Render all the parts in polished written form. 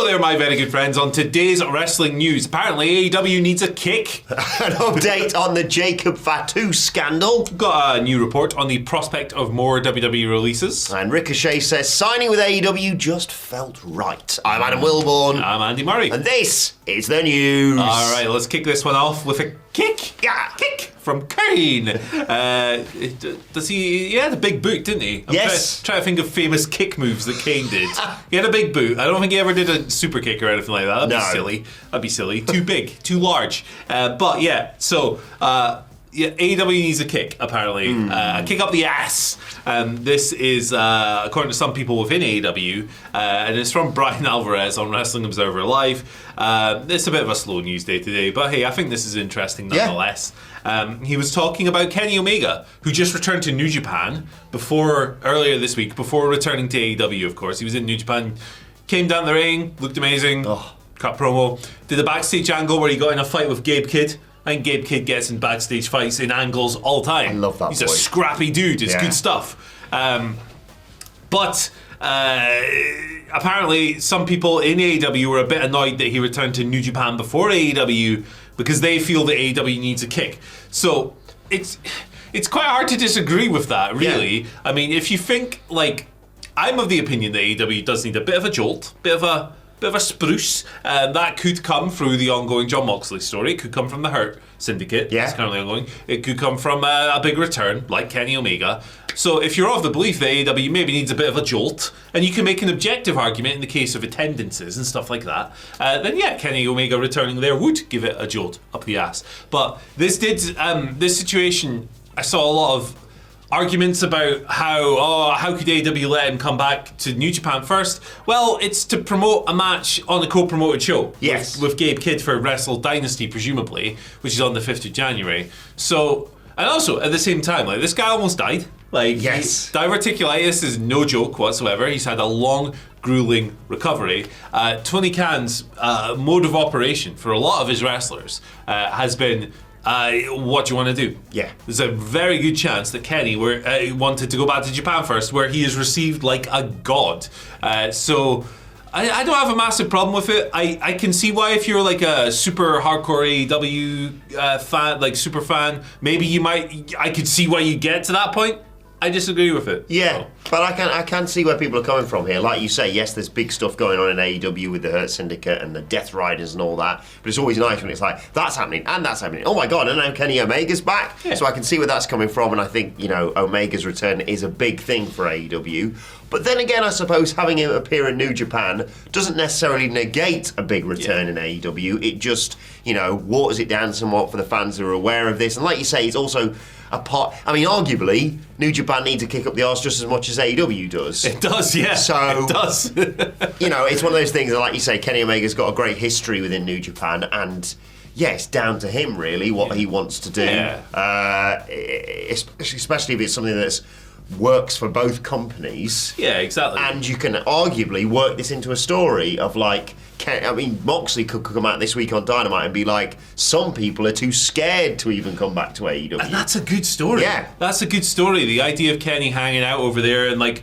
Hello there, my very good friends. On today's wrestling news, apparently AEW needs a kick. An update on the Jacob Fatu scandal. Got a new report on the prospect of more WWE releases. And Ricochet says signing with AEW just felt right. I'm Adam Wilborn. I'm Andy Murray. And this is the news. All right, let's kick this one off with a kick. Yeah. Kick from Kane. Does he? He had a big boot, didn't he? Yes. Trying to think of famous kick moves that Kane did. He had a big boot. I don't think he ever did a super kick or anything like that. That'd be silly. Too big, too large. But yeah, so AEW needs a kick, apparently. A kick up the ass. This is, according to some people within AEW, and it's from Brian Alvarez on Wrestling Observer Live. It's a bit of a slow news day today, but hey, I think this is interesting nonetheless. He was talking about Kenny Omega, who just returned to New Japan earlier this week, before returning to AEW, of course. He was in New Japan, came down the ring, looked amazing, cut promo, did a backstage angle where he got in a fight with Gabe Kidd. I think Gabe Kidd gets in backstage fights in angles all the time. I love that He's boy. a scrappy dude. It's good stuff. But apparently some people in AEW were a bit annoyed that he returned to New Japan before AEW because they feel that AEW needs a kick. So it's quite hard to disagree with that, really. Yeah. I mean, if you think, like, I'm of the opinion that AEW does need a bit of a jolt, bit of a spruce. That could come through the ongoing Jon Moxley story. It could come from the Hurt Syndicate. Yeah. It's currently ongoing. It could come from a big return, like Kenny Omega. So if you're of the belief that AEW maybe needs a bit of a jolt, and you can make an objective argument in the case of attendances and stuff like that, then yeah, Kenny Omega returning there would give it a jolt up the ass. But this situation, I saw a lot of arguments about how could AEW let him come back to New Japan first? Well, it's to promote a match on a co-promoted show. Yes. With Gabe Kidd for Wrestle Dynasty, presumably, which is on the 5th of January. So, and also, at the same time, like, this guy almost died. Like, yes. Diverticulitis is no joke whatsoever. He's had a long, grueling recovery. Tony Khan's mode of operation for a lot of his wrestlers has been, what do you want to do? Yeah. There's a very good chance that Kenny wanted to go back to Japan first, where he is received like a god. So I don't have a massive problem with it. I can see why, if you're like a super hardcore AEW fan, like super fan, maybe I could see why you get to that point. I disagree with it. Yeah, but I can see where people are coming from here. Like you say, yes, there's big stuff going on in AEW with the Hurt Syndicate and the Death Riders and all that, but it's always nice when it's like, that's happening and that's happening. Oh my God, and now Kenny Omega's back. Yeah. So I can see where that's coming from, and I think, Omega's return is a big thing for AEW. But then again, I suppose having him appear in New Japan doesn't necessarily negate a big return in AEW. It just, waters it down somewhat for the fans who are aware of this. And like you say, it's also arguably, New Japan needs to kick up the arse just as much as AEW does. It does, yeah. So, it does. It's one of those things that, like you say, Kenny Omega's got a great history within New Japan, and yeah, it's down to him, really, what he wants to do. Yeah. Especially if it's something that's works for both companies. Yeah, exactly. And you can arguably work this into a story of, like, Moxley could come out this week on Dynamite and be like, some people are too scared to even come back to AEW. And that's a good story. Yeah. That's a good story. The idea of Kenny hanging out over there and like,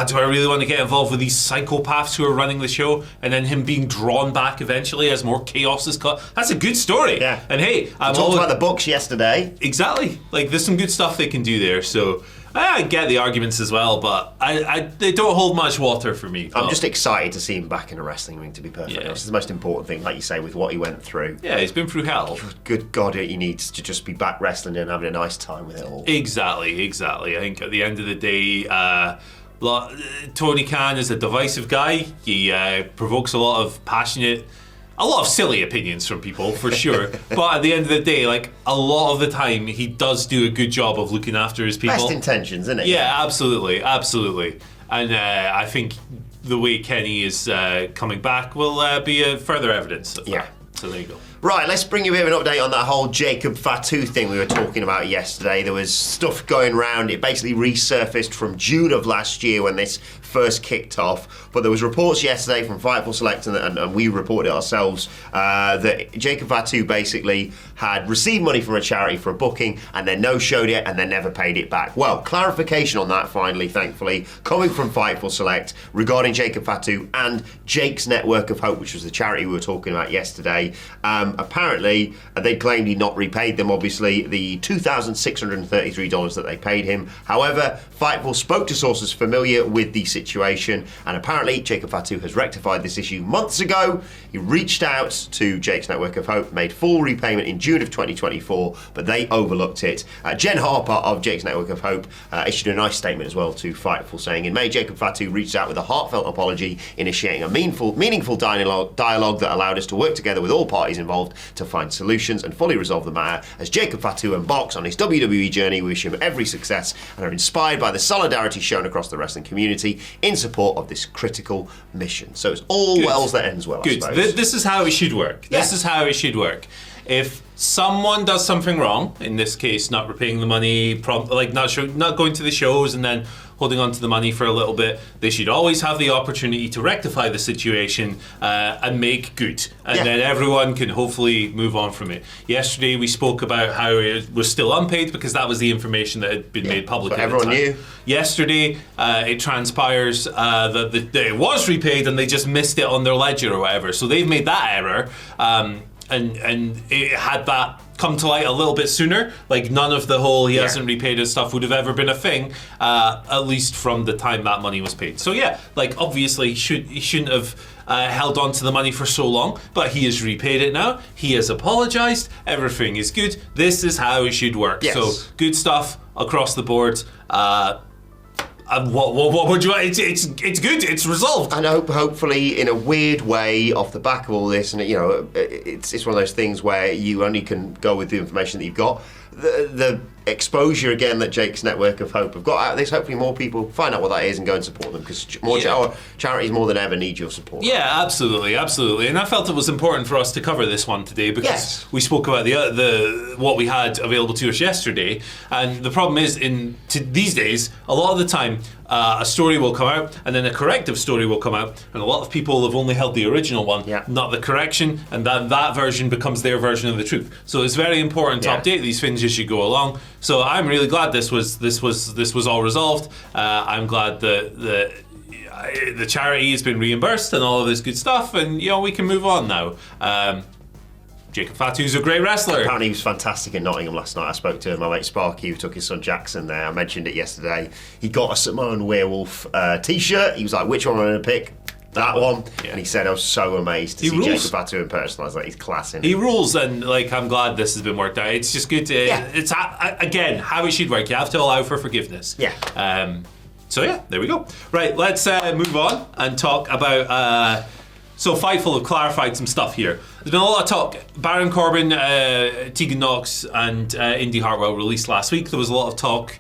do I really want to get involved with these psychopaths who are running the show? And then him being drawn back eventually as more chaos is cut. That's a good story. Yeah. And hey, I talked about the books yesterday. Exactly. Like, there's some good stuff they can do there. So I get the arguments as well, but they don't hold much water for me. I'm just excited to see him back in a wrestling ring, to be perfect honest. It's the most important thing, like you say, with what he went through. Yeah, he's been through hell. Good God, he needs to just be back wrestling and having a nice time with it all. Exactly. I think at the end of the day, Tony Khan is a divisive guy. He provokes a lot of silly opinions from people, for sure. But at the end of the day, like, a lot of the time, he does do a good job of looking after his people. Best intentions, isn't it? Yeah, absolutely. And I think the way Kenny is coming back will be further evidence of that. So there you go. Right, let's bring you a bit of an update on that whole Jacob Fatu thing we were talking about yesterday. There was stuff going around. It basically resurfaced from June of last year when this first kicked off. But there was reports yesterday from Fightful Select, and we reported it ourselves, that Jacob Fatu basically had received money from a charity for a booking and then no-showed it and then never paid it back. Well, clarification on that finally, thankfully, coming from Fightful Select regarding Jacob Fatu and Jake's Network of Hope, which was the charity we were talking about yesterday. Apparently, they claimed he'd not repaid them, obviously, the $2,633 that they paid him. However, Fightful spoke to sources familiar with the situation, and apparently Jacob Fatu has rectified this issue months ago. He reached out to Jake's Network of Hope, made full repayment in June of 2024, but they overlooked it. Jen Harper of Jake's Network of Hope issued a nice statement as well to Fightful, saying, in May, Jacob Fatu reached out with a heartfelt apology, initiating a meaningful dialogue that allowed us to work together with all parties involved to find solutions and fully resolve the matter. As Jacob Fatu embarks on his WWE journey, we wish him every success and are inspired by the solidarity shown across the wrestling community in support of this critical mission. So it's all wells that ends well, Good. I suppose. This is how it should work. This is how it should work. If someone does something wrong, in this case, not repaying the money, not going to the shows and then holding on to the money for a little bit, they should always have the opportunity to rectify the situation and make good. And then everyone can hopefully move on from it. Yesterday we spoke about how it was still unpaid because that was the information that had been made public. So everyone knew. Yesterday it transpires that it was repaid and they just missed it on their ledger or whatever. So they've made that error. And it had that come to light a little bit sooner, like none of the whole he hasn't repaid his stuff would have ever been a thing, at least from the time that money was paid. So obviously he shouldn't have held on to the money for so long, but he has repaid it now. He has apologized. Everything is good. This is how it should work. Yes. So good stuff across the board. And what would you? It's good. It's resolved. And hopefully, in a weird way, off the back of all this, and it's one of those things where you only can go with the information that you've got. The exposure again that Jake's Network of Hope have got out of this, hopefully more people find out what that is and go and support them, because charities more than ever need your support. Yeah, absolutely. And I felt it was important for us to cover this one today because we spoke about the what we had available to us yesterday, and the problem is these days a lot of the time a story will come out and then a corrective story will come out, and a lot of people have only held the original one, not the correction, and that version becomes their version of the truth. So it's very important to update these things as you go along. So I'm really glad this was all resolved. I'm glad that the charity has been reimbursed and all of this good stuff, and we can move on now. Jacob Fatu's a great wrestler. Apparently he was fantastic in Nottingham last night. I spoke to my mate Sparky, who took his son Jackson there. I mentioned it yesterday. He got a Samoan Werewolf t-shirt. He was like, which one am I going to pick? That one. And he said, I was so amazed to see Jacob Fatu in person. I was like, he's class in. He rules, and I'm glad this has been worked out. It's just good to, it's again, how it should work. You have to allow for forgiveness. So there we go. Right, let's move on and talk about so Fightful have clarified some stuff here. There's been a lot of talk. Baron Corbin, Tegan Knox and Indy Hartwell released last week. There was a lot of talk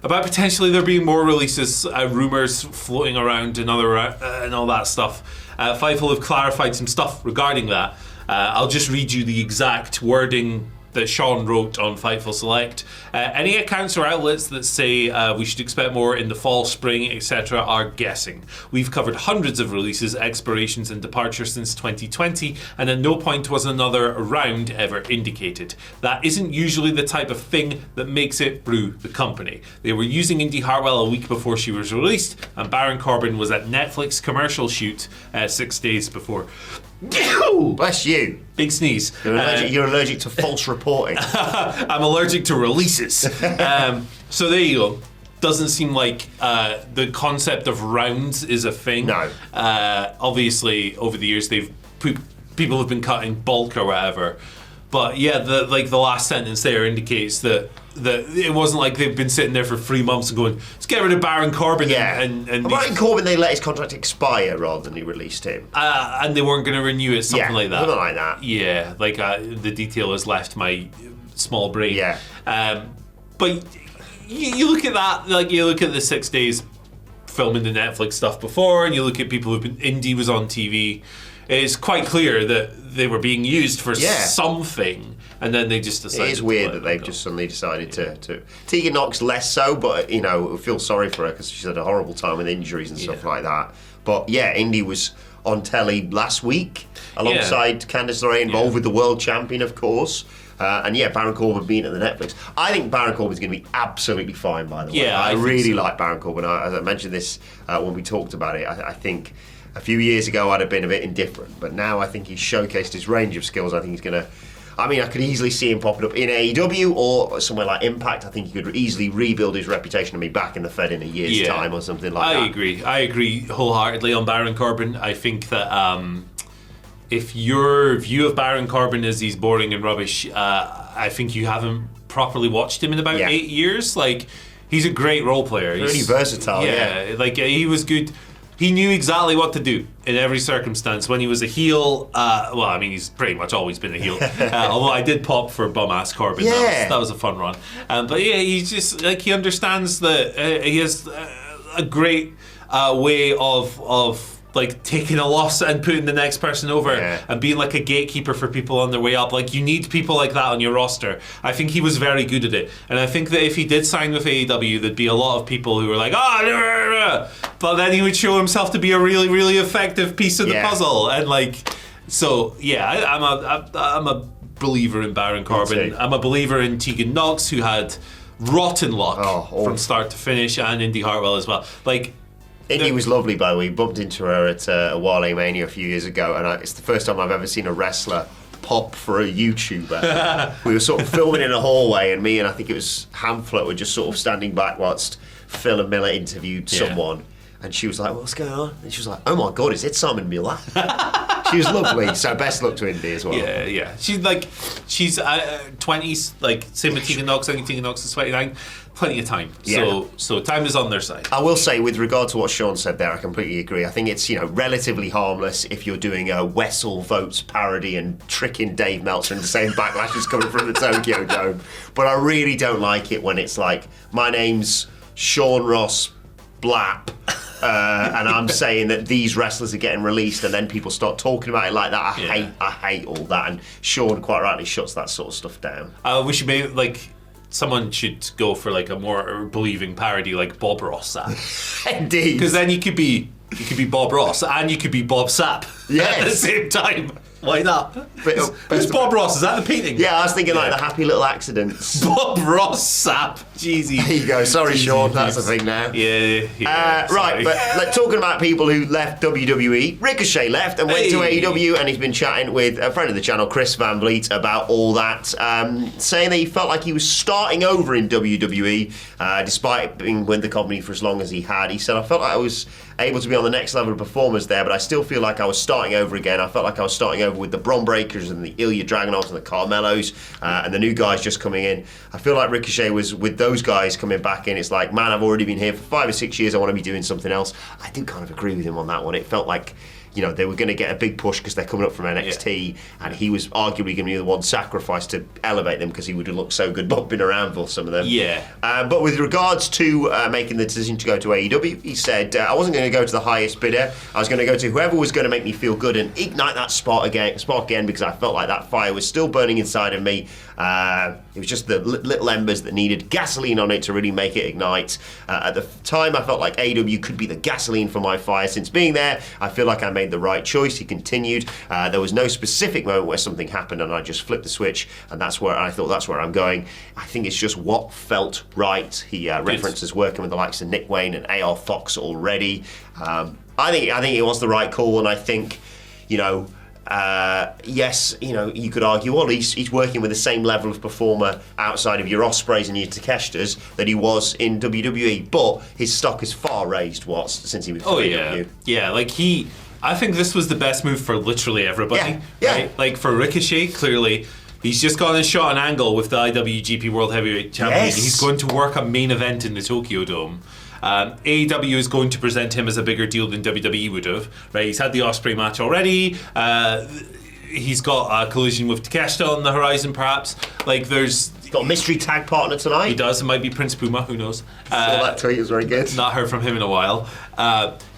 about potentially there being more releases, rumours floating around and all that stuff. Fightful have clarified some stuff regarding that. I'll just read you the exact wording that Sean wrote on Fightful Select. Any accounts or outlets that say we should expect more in the fall, spring, etc. are guessing. We've covered hundreds of releases, expirations and departures since 2020, and at no point was another round ever indicated. That isn't usually the type of thing that makes it through the company. They were using Indy Hartwell a week before she was released, and Baron Corbin was at Netflix commercial shoot 6 days before. Bless you. Big sneeze. You're allergic to false reporting. I'm allergic to releases. So there you go. Doesn't seem like the concept of rounds is a thing. No. Obviously, over the years, people have been cutting bulk or whatever. But yeah, the last sentence there indicates that it wasn't like they've been sitting there for 3 months and going, let's get rid of Baron Corbin. And Baron Corbin, they let his contract expire rather than he released him. And they weren't going to renew it, something like that. Something like that. Yeah, the detail has left my small brain. Yeah. But you look at that, you look at the 6 days filming the Netflix stuff before, and you look at people who've been indie was on TV, it's quite clear that they were being used for something, and then they just decided. It is weird that they've just suddenly decided to. Tegan Knox less so, but I feel sorry for her because she's had a horrible time with injuries and stuff like that. But yeah, Indy was on telly last week alongside Candice LeRae, involved with the world champion, of course. And Baron Corbin being at the Netflix. I think Baron Corbin's going to be absolutely fine, by the way. Yeah, I really like Baron Corbin. As I mentioned this when we talked about it, I think a few years ago I'd have been a bit indifferent, but now I think he's showcased his range of skills. I think he's going to... I mean, I could easily see him popping up in AEW or somewhere like Impact. I think he could easily rebuild his reputation and be back in the Fed in a year's time or something like that. I agree wholeheartedly on Baron Corbin. I think that if your view of Baron Corbin is he's boring and rubbish, I think you haven't properly watched him in about 8 years. Like, he's a great role player. He's really versatile. Yeah, like he was good. He knew exactly what to do in every circumstance. When he was a heel, he's pretty much always been a heel. Although I did pop for bum-ass Corbin. Yeah. That was a fun run. But yeah, he's just, like, he understands that he has a great way of like taking a loss and putting the next person over and being like a gatekeeper for people on their way up. Like, you need people like that on your roster. I think he was very good at it. And I think that if he did sign with AEW, there'd be a lot of people who were like, but then he would show himself to be a really, really effective piece of the puzzle. And I'm a believer in Baron Corbin. I'm a believer in Tegan Knox, who had rotten luck from start to finish, and Indy Hartwell as well. Like, Indy was lovely, by the way. We bumped into her at a Wale Mania a few years ago, and it's the first time I've ever seen a wrestler pop for a YouTuber. We were sort of filming in a hallway, and me and I think it was Hamflet were just sort of standing back whilst Phil and Miller interviewed someone, and she was like, "What's going on?" And she was like, "Oh my God, is it Simon Miller?" She was lovely. So best luck to Indy as well. Yeah. She's 20s, like same with Tegan Knox. I think Tegan Knox is 29. Plenty of time. So time is on their side. I will say, with regard to what Sean said there, I completely agree. I think it's relatively harmless if you're doing a Wessel Votes parody and tricking Dave Meltzer into saying Backlash is coming from the Tokyo Dome. But I really don't like it when it's like, my name's Sean Ross Blapp, and I'm saying that these wrestlers are getting released, and then people start talking about it like that. I hate all that, and Sean quite rightly shuts that sort of stuff down. We should maybe, like, someone should go for like a more believing parody, like Bob Ross Sapp. Indeed, because then you could be Bob Ross and you could be Bob Sapp at the same time. Why not? Who's Bob Ross? Is that the painting? Yeah, I was thinking like the Happy Little Accidents. Bob Ross Sapp. Jeezy. There you go. Sorry, Sean. That's the thing now. Yeah. Right, but talking about people who left WWE, Ricochet left and went to AEW, and he's been chatting with a friend of the channel, Chris Van Vliet, about all that, saying that he felt like he was starting over in WWE, despite being with the company for as long as he had. He said, I felt like I was able to be on the next level of performance there, but I still feel like I was starting over again. I felt like I was starting over with the Bron Breakers and the Ilya Dragunovs and the Carmelos and the new guys just coming in. I feel like Ricochet was with those guys coming back in. It's like, man, I've already been here for 5 or 6 years. I want to be doing something else. I do kind of agree with him on that one. It felt like, they were going to get a big push because they're coming up from NXT, and he was arguably going to be the one sacrificed to elevate them because he would have looked so good bumping around for some of them. But with regards to making the decision to go to AEW, he said, I wasn't going to go to the highest bidder. I was going to go to whoever was going to make me feel good and ignite that spark again, because I felt like that fire was still burning inside of me. It was just the little embers that needed gasoline on it to really make it ignite. At the time, I felt like AEW could be the gasoline for my fire. Since being there, I feel like I made the right choice. He continued. There was no specific moment where something happened and I just flipped the switch, and that's where I'm going. I think it's just what felt right. He references working with the likes of Nick Wayne and AR Fox already. I think it was the right call, and I think, yes, you could argue, well, he's working with the same level of performer outside of your Ospreys and your Takeshita's that he was in WWE, but his stock is far raised since he moved to WWE. I think this was the best move for literally everybody. Right? Like, for Ricochet, clearly, he's just gone and shot an angle with the IWGP World Heavyweight Champion. Yes. He's going to work a main event in the Tokyo Dome. AEW is going to present him as a bigger deal than WWE would have. Right? He's had the Ospreay match already. he's got a collision with Takeshita on the horizon, perhaps. Like, there's... Got a mystery tag partner tonight. He does. It might be Prince Puma. Who knows? Saw that tweet. It was very good. Not heard from him in a while.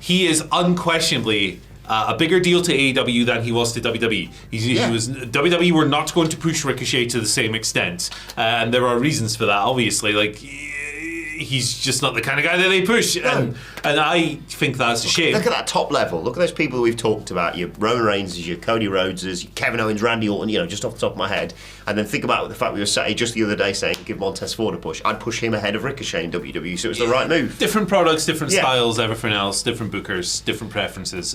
He is unquestionably a bigger deal to AEW than he was to WWE. He was WWE were not going to push Ricochet to the same extent, and there are reasons for that. Obviously, like, he's just not the kind of guy that they push, and I think that's a shame. Look at that top level. Look at those people that we've talked about. Your Roman Reigns, your Cody Rhodeses, your Kevin Owens, Randy Orton. Just off the top of my head. And then think about the fact we were sat here just the other day saying, give Montez Ford a push. I'd push him ahead of Ricochet in WWE, so it was the right move. Different products, different styles, everything else, different bookers, different preferences.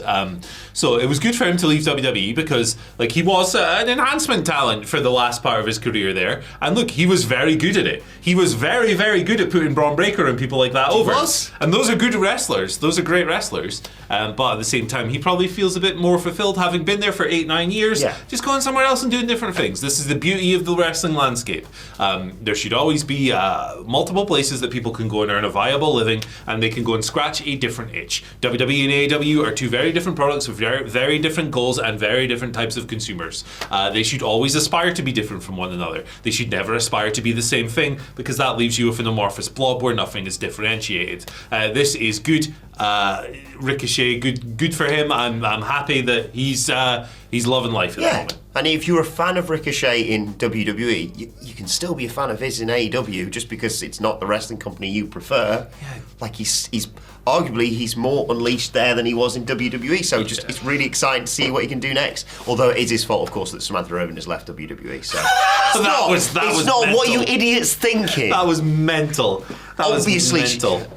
So it was good for him to leave WWE because, like, he was an enhancement talent for the last part of his career there. And look, he was very good at it. He was very, very good at putting Braun Breaker and people like that over. And those are good wrestlers. Those are great wrestlers. But at the same time, he probably feels a bit more fulfilled having been there for 8-9 years. Just going somewhere else and doing different things. This is the beauty of the wrestling landscape. There should always be multiple places that people can go and earn a viable living, and they can go and scratch a different itch. WWE and AEW are two very different products with very, very different goals and very different types of consumers. They should always aspire to be different from one another. They should never aspire to be the same thing, because that leaves you with an amorphous blob where nothing is differentiated. This is good. Ricochet, good for him. I'm happy that he's loving life at the moment. And if you're a fan of Ricochet in WWE, you can still be a fan of his in AEW just because it's not the wrestling company you prefer. Like, he's arguably he's more unleashed there than he was in WWE. So it's really exciting to see what he can do next. Although it is his fault, of course, that Samantha Irvin has left WWE. So it's not mental. what you idiots thinking. That was mental. Obviously,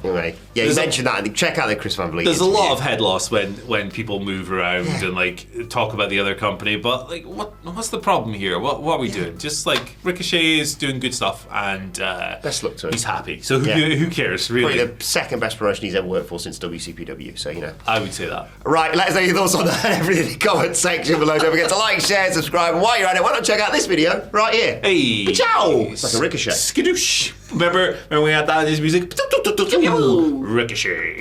anyway, you mentioned that. And check out the Chris Van Vliet. There's a lot of head loss when people move around and like talk about the other company. But like, what's the problem here? What are we doing? Just like Ricochet is doing good stuff, and best luck to him. He's happy. So who cares really? Probably the second best promotion he's ever worked for since WCPW. So I would say that. Right, let us know your thoughts on that. Everything in the comment section below. Don't forget to like, share, subscribe, and while you're at it, why not check out this video right here? Hey, ciao! It's like a Ricochet. Skadoosh. Remember we had that in his music? Ricochet.